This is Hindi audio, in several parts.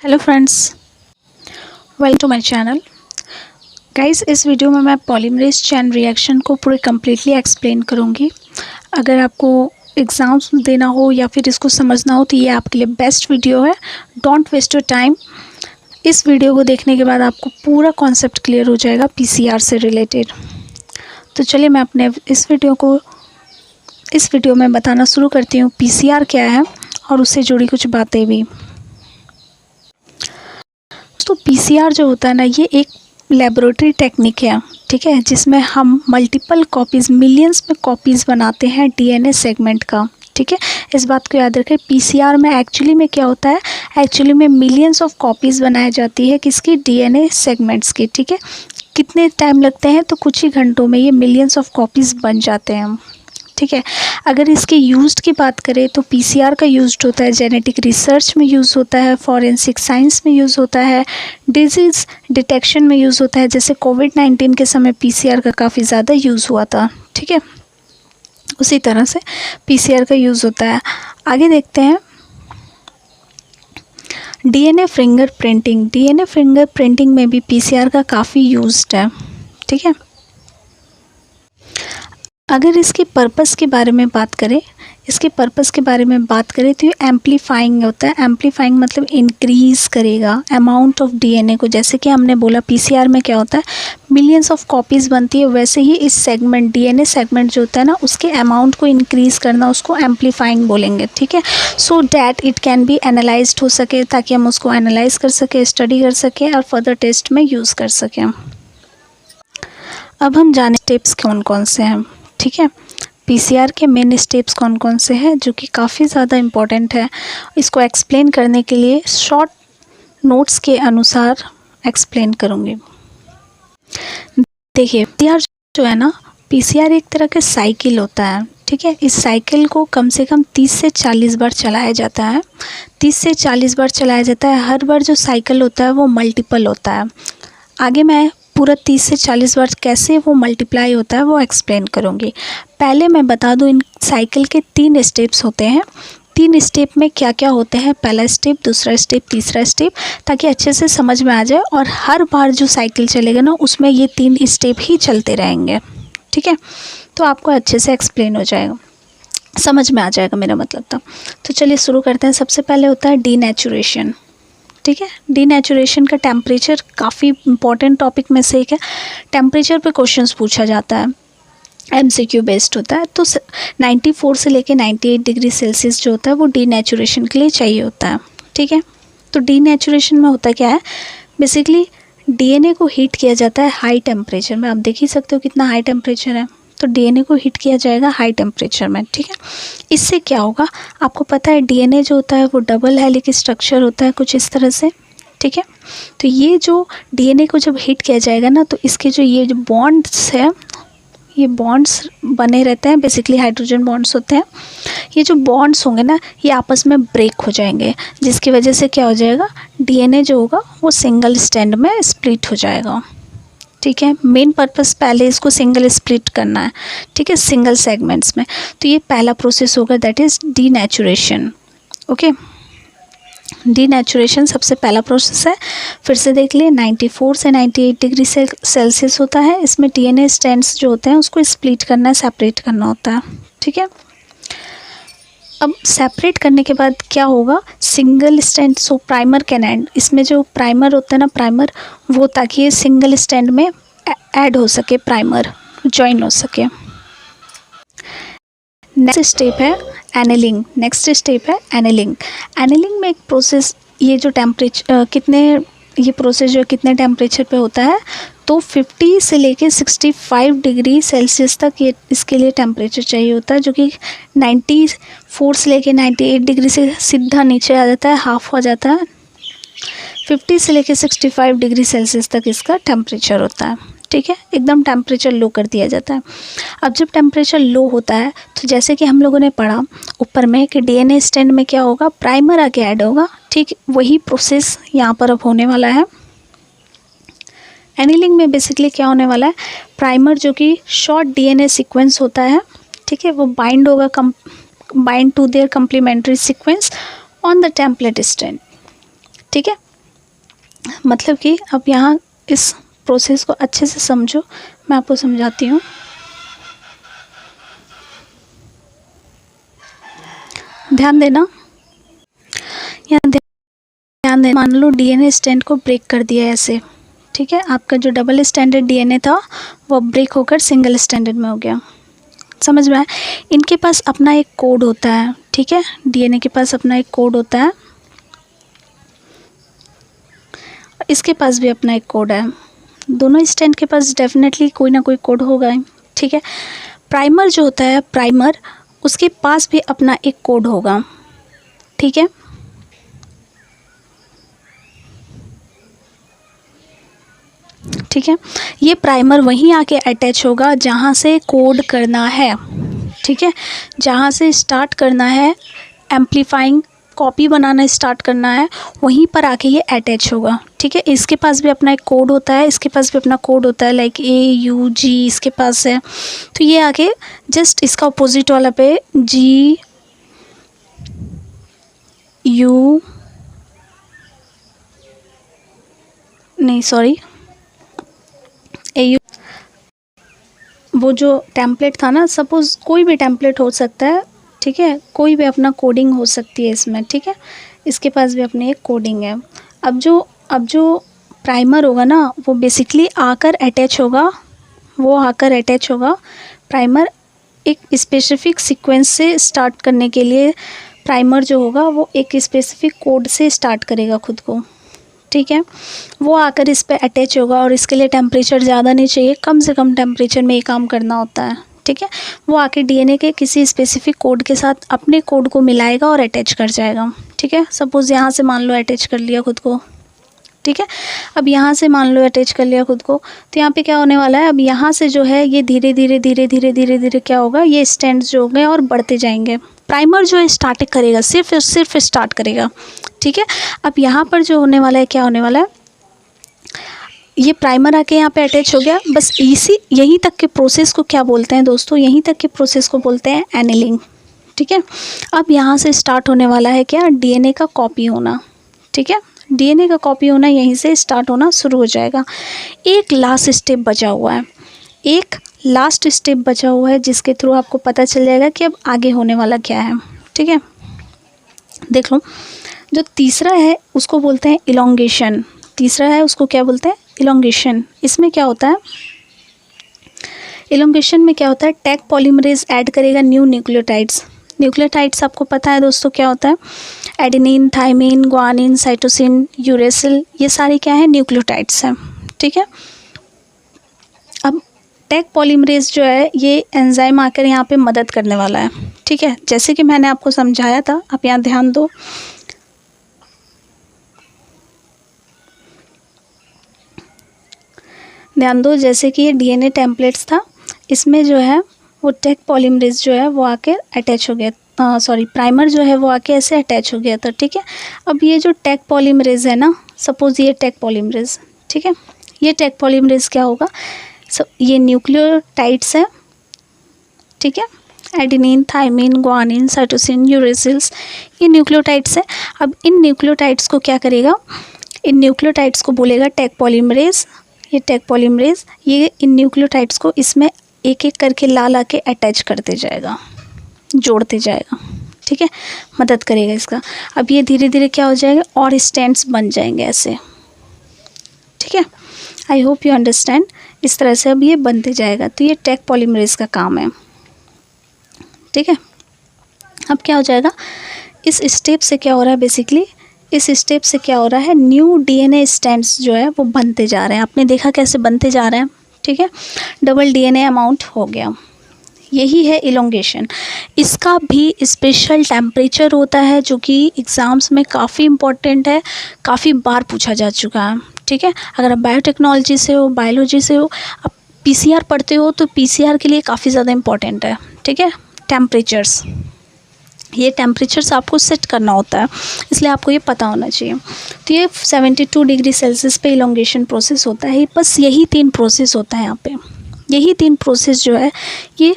Hello friends, welcome to my channel. Guys, इस वीडियो में मैं पॉलीमरेज चेन रिएक्शन को पूरे कम्प्लीटली एक्सप्लेन करूँगी। अगर आपको एग्ज़ाम्स देना हो या फिर इसको समझना हो तो ये आपके लिए बेस्ट वीडियो है। Don't waste your time. इस वीडियो को देखने के बाद आपको पूरा कॉन्सेप्ट क्लियर हो जाएगा पीसीआर से रिलेटेड। तो चलिए मैं अपने इस वीडियो में बताना शुरू करती हूँ पीसीआर क्या है और उससे जुड़ी कुछ बातें भी। तो पीसीआर जो होता है ना, ये एक लेबोरेटरी टेक्निक है, ठीक है, जिसमें हम मल्टीपल कॉपीज़, मिलियंस में कॉपीज़ बनाते हैं डीएनए सेगमेंट का। ठीक है, इस बात को याद रखें। पीसीआर में एक्चुअली में क्या होता है, एक्चुअली में मिलियंस ऑफ कॉपीज़ बनाई जाती है किसकी, डीएनए सेगमेंट्स की। ठीक है, कितने टाइम लगते हैं, तो कुछ ही घंटों में ये मिलियंस ऑफ कॉपीज़ बन जाते हैं। ठीक है, अगर इसके यूज्ड की बात करें तो पीसीआर का यूज्ड होता है जेनेटिक रिसर्च में, यूज़ होता है फॉरेंसिक साइंस में, यूज़ होता है डिजीज़ डिटेक्शन में, यूज़ होता है। जैसे कोविड-19 के समय पीसीआर का काफ़ी ज़्यादा यूज़ हुआ था। ठीक है, उसी तरह से पीसीआर का यूज़ होता है। आगे देखते हैं डीएनए फिंगरप्रिंटिंग। डीएनए फिंगरप्रिंटिंग में भी पीसीआर का काफ़ी यूज्ड है। ठीक है, अगर इसके पर्पस के बारे में बात करें, तो ये एम्पलीफाइंग होता है। एम्पलीफाइंग मतलब इंक्रीज़ करेगा अमाउंट ऑफ डीएनए को। जैसे कि हमने बोला पीसीआर में क्या होता है, मिलियंस ऑफ कॉपीज़ बनती है, वैसे ही इस सेगमेंट, डीएनए सेगमेंट जो होता है ना, उसके अमाउंट को इंक्रीज़ करना, उसको एम्पलीफाइंग बोलेंगे। ठीक है, so that it can be analysed हो सके, ताकि हम उसको एनालाइज कर सकें, स्टडी कर सकें और फर्दर टेस्ट में यूज़ कर सकें। अब हम जाने स्टेप्स कौन कौन से हैं। ठीक है, पीसीआर के मेन स्टेप्स कौन कौन से हैं, जो कि काफ़ी ज़्यादा इम्पॉर्टेंट है। इसको एक्सप्लेन करने के लिए शॉर्ट नोट्स के अनुसार एक्सप्लेन करूँगी। देखिए, पीसीआर जो है ना, पीसीआर एक तरह का साइकिल होता है। ठीक है, इस साइकिल को कम से कम 30 से 40 बार चलाया जाता है। 30 से 40 बार चलाया जाता है। हर बार जो साइकिल होता है वो मल्टीपल होता है। आगे मैं पूरा 30 से 40 बार कैसे वो मल्टीप्लाई होता है वो एक्सप्लेन करूँगी। पहले मैं बता दूँ, इन साइकिल के 3 स्टेप्स होते हैं। 3 स्टेप में क्या क्या होते हैं, पहला स्टेप, दूसरा स्टेप, तीसरा स्टेप, ताकि अच्छे से समझ में आ जाए। और हर बार जो साइकिल चलेगा ना, उसमें ये 3 स्टेप ही चलते रहेंगे। ठीक है, तो आपको अच्छे से एक्सप्लेन हो जाएगा, समझ में आ जाएगा मेरा मतलब था। तो चलिए शुरू करते हैं। सबसे पहले होता है डीनेचुरेशन। ठीक है, डीनेचुरेशन का टेम्परेचर काफ़ी इंपॉर्टेंट टॉपिक में से एक है। टेम्परेचर पे क्वेश्चंस पूछा जाता है, एमसीक्यू बेस्ड होता है। तो 94 से लेके 98 डिग्री सेल्सियस जो होता है वो डीनेचुरेशन के लिए चाहिए होता है। ठीक है, तो डीनेचुरेशन में होता क्या है, बेसिकली डीएनए को हीट किया जाता है हाई टेम्परेचर में। आप देख ही सकते हो कितना हाई टेम्परेचर है। तो डीएनए को हीट किया जाएगा हाई टेम्परेचर में। ठीक है, इससे क्या होगा, आपको पता है डीएनए जो होता है वो डबल हेलिक स्ट्रक्चर होता है, कुछ इस तरह से। ठीक है, तो ये जो डीएनए को जब हीट किया जाएगा ना, तो इसके जो ये जो बॉन्ड्स है, ये बॉन्ड्स बने रहते हैं, बेसिकली हाइड्रोजन बॉन्ड्स होते हैं। ये जो बॉन्ड्स होंगे ना, ये आपस में ब्रेक हो जाएंगे, जिसकी वजह से क्या हो जाएगा, डीएनए जो होगा वो सिंगल स्ट्रैंड में स्प्लिट हो जाएगा। ठीक है, मेन पर्पस पहले इसको सिंगल स्प्लिट करना है। ठीक है, सिंगल सेगमेंट्स में। तो ये पहला प्रोसेस होगा, that is denaturation. Okay, denaturation सबसे पहला प्रोसेस है। फिर से देख लिए, 94 से 98 डिग्री सेल्सियस होता है। इसमें डीएनए स्ट्रैंड्स जो होते हैं उसको स्प्लिट करना है, सेपरेट करना होता है। ठीक है, अब सेपरेट करने के बाद क्या होगा, single strand, so primer can and, इसमें जो प्राइमर होता है ना, प्राइमर वो, ताकि ये सिंगल स्ट्रैंड में ऐड हो सके, प्राइमर ज्वाइन हो सके। नेक्स्ट स्टेप है एनेलिंग। एनेलिंग में एक प्रोसेस, ये जो टेम्परेचर ये प्रोसेस जो कितने टेम्परेचर पे होता है, तो 50 से लेके 65 डिग्री सेल्सियस तक ये इसके लिए टेम्परेचर चाहिए होता है, जो कि 94 से लेके 98 डिग्री से सीधा नीचे आ जाता है, हाफ हो जाता है। 50 से लेके 65 डिग्री सेल्सियस तक इसका टेम्परेचर होता है। ठीक है, एकदम टेम्परेचर लो कर दिया जाता है। अब जब टेम्परेचर लो होता है, तो जैसे कि हम लोगों ने पढ़ा ऊपर में कि डीएनए स्ट्रैंड में क्या होगा, प्राइमर आके ऐड होगा। ठीक, वही प्रोसेस यहाँ पर अब होने वाला है। एनीलिंग में बेसिकली क्या होने वाला है, प्राइमर जो कि शॉर्ट डीएनए सीक्वेंस होता है, ठीक है, वो बाइंड होगा, bind to their complementary sequence on the template strand. ठीक है, मतलब कि अब यहाँ इस प्रोसेस को अच्छे से समझो, मैं आपको समझाती हूँ। ध्यान देना, यहाँ ध्यान देना। मान लो डीएनए स्ट्रैंड को ब्रेक कर दिया ऐसे, ठीक है। आपका जो डबल स्टैंडर्ड डीएनए था वो ब्रेक होकर सिंगल स्टैंडर्ड में हो गया। समझ में आया? इनके पास अपना एक कोड होता है, ठीक है। डीएनए के पास अपना एक कोड होता है, इसके पास भी अपना एक कोड है। दोनों स्टैंड के पास डेफिनेटली कोई ना कोई कोड होगा ही, ठीक है। प्राइमर जो होता है, प्राइमर, उसके पास भी अपना एक कोड होगा, ठीक है। ठीक है, ये प्राइमर वहीं आके अटैच होगा जहाँ से कोड करना है, ठीक है। जहाँ से स्टार्ट करना है, एम्पलीफाइंग कॉपी बनाना स्टार्ट करना है, वहीं पर आके ये अटैच होगा, ठीक है। इसके पास भी अपना एक कोड होता है, इसके पास भी अपना कोड होता है, लाइक AUG इसके पास है। तो ये आके जस्ट इसका अपोजिट वाला पे GU नहीं सॉरी AU, वो जो टेम्पलेट था ना, सपोज़ कोई भी टेम्पलेट हो सकता है, ठीक है। कोई भी अपना कोडिंग हो सकती है इसमें, ठीक है। इसके पास भी अपनी एक कोडिंग है। अब जो प्राइमर होगा ना, वो बेसिकली आकर अटैच होगा, प्राइमर एक स्पेसिफिक सीक्वेंस से स्टार्ट करने के लिए। प्राइमर जो होगा वो एक स्पेसिफिक कोड से स्टार्ट करेगा खुद को, ठीक है। वो आकर इस पे अटैच होगा और इसके लिए टेम्परेचर ज़्यादा नहीं चाहिए, कम से कम टेम्परेचर में ये काम करना होता है, ठीक है। वो आके डीएनए के किसी स्पेसिफिक कोड के साथ अपने कोड को मिलाएगा और अटैच कर जाएगा, ठीक है। सपोज़ यहाँ से मान लो अटैच कर लिया खुद को, ठीक है। अब यहाँ से मान लो अटैच कर लिया खुद को, तो यहाँ पे क्या होने वाला है, अब यहाँ से जो है ये धीरे धीरे क्या होगा, ये स्टैंड्स जो होंगे और बढ़ते जाएंगे। प्राइमर जो है स्टार्ट करेगा, सिर्फ स्टार्ट करेगा, ठीक है। अब यहाँ पर जो होने वाला है, क्या होने वाला है, ये प्राइमर आके यहाँ पे अटैच हो गया। बस यहीं तक के प्रोसेस को क्या बोलते हैं दोस्तों, यहीं तक के प्रोसेस को बोलते हैं एनीलिंग, ठीक है। अब यहाँ से स्टार्ट होने वाला है क्या, डीएनए का कॉपी होना, ठीक है। डीएनए का कॉपी होना यहीं से स्टार्ट होना शुरू हो जाएगा। एक लास्ट स्टेप बचा हुआ है, जिसके थ्रू आपको पता चल जाएगा कि अब आगे होने वाला क्या है, ठीक है। देख लो, जो तीसरा है उसको बोलते हैं इलोंगेशन। इसमें क्या होता है, इलोंगेशन में क्या होता है, टैग पॉलीमरेज ऐड करेगा न्यू न्यूक्लियोटाइड्स आपको पता है दोस्तों क्या होता है, adenine, thymine, guanine, cytosine, uracil, ये सारे क्या है, न्यूक्लियोटाइड्स हैं, ठीक है। अब टैग पॉलीमरेज जो है ये एंजाइम आकर यहाँ पे मदद करने वाला है, ठीक है। जैसे कि मैंने आपको समझाया था, आप यहाँ ध्यान दो, जैसे कि ये डीएनए टेम्पलेट्स था, इसमें जो है वो टैग पॉलीमरेज जो है वो आके अटैच हो गया, प्राइमर जो है वो आके ऐसे अटैच हो गया था, ठीक है। अब ये जो टैग पॉलीमरेज है ना, सपोज़ ये टैग पॉलीमरेज, ठीक है, ये टैग पॉलीमरेज क्या होगा, ये न्यूक्लियोटाइड्स है, ठीक है। एडेनिन, थाइमिन, ग्वानिन, साइटोसिन, यूरेसिल्स, ये न्यूक्लियोटाइड्स है। अब इन न्यूक्लियोटाइड्स को क्या करेगा, इन न्यूक्लियोटाइड्स को बोलेगा टैग पॉलीमरेज। ये टैग पॉलीमरेज ये इन न्यूक्लियोटाइड्स को इसमें एक एक करके ला के अटैच करते जाएगा, जोड़ते जाएगा, ठीक है, मदद करेगा इसका। अब ये धीरे धीरे क्या हो जाएगा, और स्टैंड्स बन जाएंगे ऐसे, ठीक है। I hope you understand. इस तरह से अब ये बनते जाएगा, तो ये टैग पॉलीमरेज का काम है, ठीक है। अब क्या हो जाएगा, इस स्टेप से क्या हो रहा है, बेसिकली इस स्टेप से क्या हो रहा है, न्यू डीएनए स्ट्रैंड्स जो है वो बनते जा रहे हैं। आपने देखा कैसे बनते जा रहे हैं, ठीक है। डबल डीएनए अमाउंट हो गया, यही है इलोंगेशन। इसका भी स्पेशल टेम्परेचर होता है जो कि एग्ज़ाम्स में काफ़ी इम्पोर्टेंट है, काफ़ी बार पूछा जा चुका है, ठीक है। अगर आप बायोटेक्नोलॉजी से हो, बायोलॉजी से हो, आप पीसीआर पढ़ते हो, तो पीसीआर के लिए काफ़ी ज़्यादा इम्पोर्टेंट है, ठीक है। टेम्परेचर्स, ये टेम्परेचर्स आपको सेट करना होता है, इसलिए आपको ये पता होना चाहिए। तो ये 72 डिग्री सेल्सियस पे इलोंगेशन प्रोसेस होता है। बस यही 3 प्रोसेस होता है यहाँ पे, यही 3 प्रोसेस जो है ये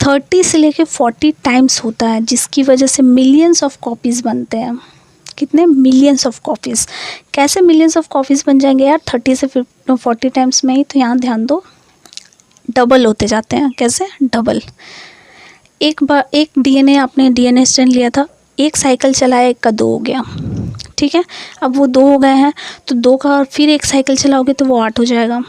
30 से लेके 40 टाइम्स होता है, जिसकी वजह से मिलियंस ऑफ कॉपीज़ बनते हैं, कितने, मिलियंस ऑफ कॉपीज़। कैसे मिलियंस ऑफ कॉपीज़ बन जाएंगे यार, 30 से 40 टाइम्स में ही। तो यहाँ ध्यान दो, डबल होते जाते हैं। कैसे, डबल। एक बार एक डीएनए, आपने डीएनए स्ट्रैंड लिया था, एक साइकिल चलाया, एक का 2 हो गया, ठीक है। अब वो 2 हो गए हैं, तो 2 का और फिर एक साइकिल चलाओगे तो वो 8 हो जाएगा,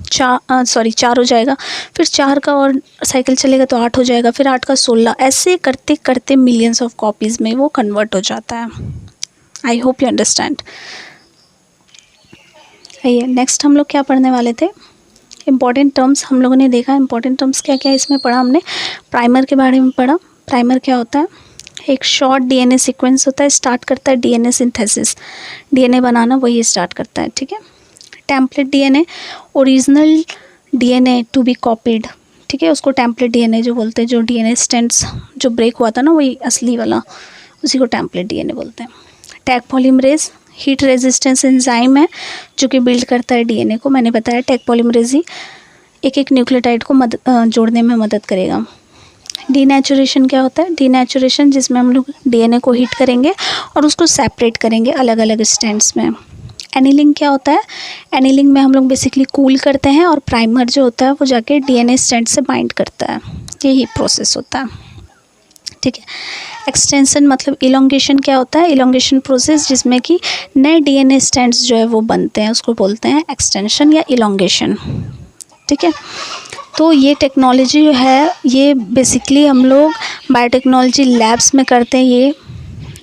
4 हो जाएगा। फिर 4 का और साइकिल चलेगा तो 8 हो जाएगा, फिर 8 का 16। ऐसे करते करते मिलियंस ऑफ कॉपीज़ में वो कन्वर्ट हो जाता है। I hope you understand. आइए नेक्स्ट हम लोग क्या पढ़ने वाले थे, इम्पॉर्टेंट टर्म्स हम लोगों ने देखा। इम्पॉर्टेंट टर्म्स क्या क्या इसमें पढ़ा हमने, प्राइमर के बारे में पढ़ा। प्राइमर क्या होता है, एक शॉर्ट डीएनए सीक्वेंस होता है, स्टार्ट करता है डीएनए सिंथेसिस, डीएनए बनाना वही स्टार्ट करता है, ठीक है। Template DNA, original DNA to be copied, ठीक है, उसको टेम्पलेट डीएनए जो बोलते हैं। जो डीएनए स्ट्रैंड्स जो ब्रेक हुआ था ना, वही असली वाला, उसी को टेम्पलेट डीएनए बोलते हैं। Tag polymerase heat resistance enzyme है जो कि बिल्ड करता है डीएनए को। मैंने बताया टैग पॉलीमरेज ही एक एक न्यूक्लियोटाइड को जोड़ने में मदद करेगा। डीनेचुरेशन क्या होता है, डीनेचुरेशन जिसमें हम लोग डीएनए को हीट करेंगे और उसको सेपरेट करेंगे अलग अलग स्ट्रैंड्स में। एनीलिंग क्या होता है, एनीलिंग में हम लोग बेसिकली कूल करते हैं और प्राइमर जो होता है वो जाके डीएनए स्ट्रैंड से बाइंड करता है, यही प्रोसेस होता है, ठीक है। एक्सटेंशन मतलब इलोंगेशन क्या होता है, इलोंगेशन प्रोसेस जिसमें कि नए डीएनए स्ट्रैंड्स जो है वो बनते हैं, उसको बोलते हैं एक्सटेंशन या इलोंगेशन, ठीक है। तो ये टेक्नोलॉजी जो है ये बेसिकली हम लोग बायोटेक्नोलॉजी लैब्स में करते हैं। ये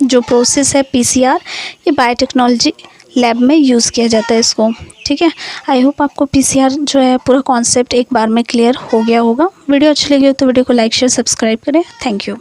जो प्रोसेस है पीसीआर, ये बायोटेक्नोलॉजी लैब में यूज़ किया जाता है इसको, ठीक है। आई होप आपको पीसीआर जो है पूरा कॉन्सेप्ट एक बार में क्लियर हो गया होगा। वीडियो अच्छी लगी हो तो वीडियो को लाइक शेयर सब्सक्राइब करें। Thank you.